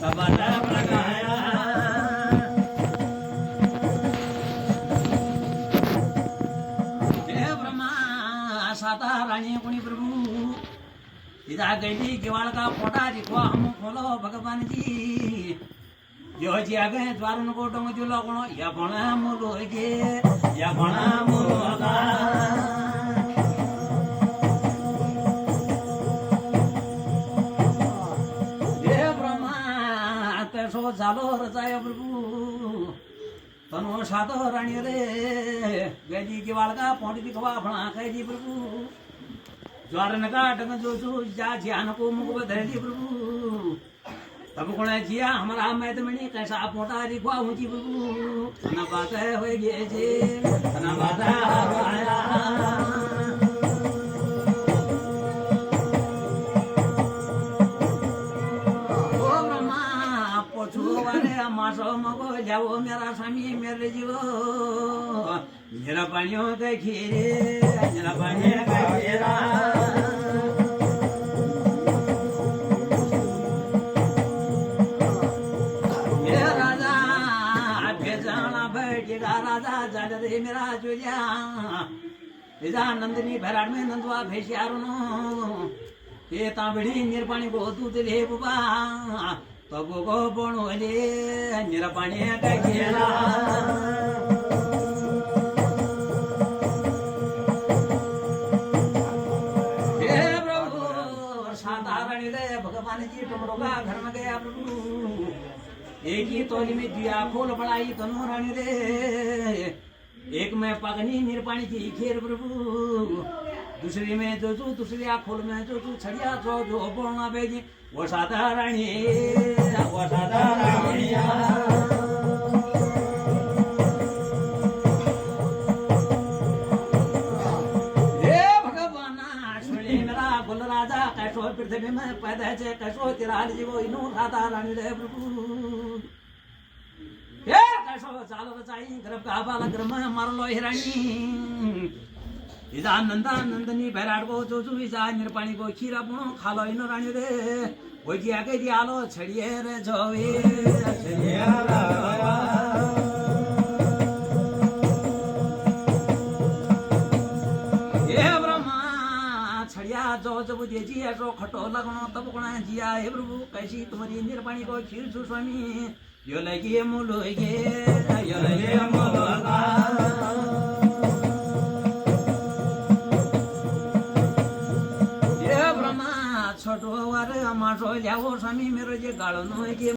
कपाटा लगाया हे ब्रह्मा साता रानी कोणी प्रभु इधर गैली किवाड़ का फोटा दिखो हम खोलो भगवान जी यो जी आगे द्वारन को डोंग जो लगनो या बना मुलोगे या बना मुलोगा हे ब्रह्मा तेसो झालो रजाय प्रभु तनो सातो रानी रे गैली किवाड़ का फोटी दिखवा भणा कैदी प्रभु ज्वारन का डंग जो जा ज्ञान को मुख बधली प्रभु तब कोण जिया हमारा मैत मणि कैसा मोटा रिखवा ऊंची प्रभु ना बात हो गे जे ना बात आया ओ ब्रह्मा पोछू वाले मासो मगो जाओ मेरा स्वामी मेरे जीवो मेरा पानियों के खीरे मेरा पानी का खीरा राजा जाजा रे मेरा जोजा इजा नंदनी भराड़ में नंदवा भेशियारुनो ये तांबड़ी निरपानी को दूध ले बुबा तब को बोणो ले निरपानी का खेला हे प्रभु साधारण रे भगवान जी तुमरो का घर में गया प्रभु एक ही तोली में दिया खोल बढ़ाई तनु रानी रे एक में पगनी निरपानी की खीर प्रभु दूसरी में जो दूसरी खोल में जो छड़िया जो बोलना बेजी वो साधा रानी वो साधा रानी हे भगवान सुनी मेरा गुल राजा कैसो पृथ्वी में पैदा है कैसो तिराल जीवो इनो साधा रानी रे प्रभु कैसो चालो रचाई गर्भ का बाला गर्म मारलो हिरानी इजा नंदा नंदनी बैराट को जो इजा निरपानी को खीरा पुनो खालो इनो रानी रे वो जी आगे जी आलो छड़िए रे जोवे छड़िए हे ब्रह्मा छड़िया जो जब जी ऐसो खटो लगनो तब कोना जिया हे प्रभु कैसी तुम्हारी निरपानी को खीर सु स्वामी यो लगी मुलोगे यो लगी मुलोगा ये ब्रह्मा छोटो वारे मासो जाओ स्वामी मेरो जे गाळो नो के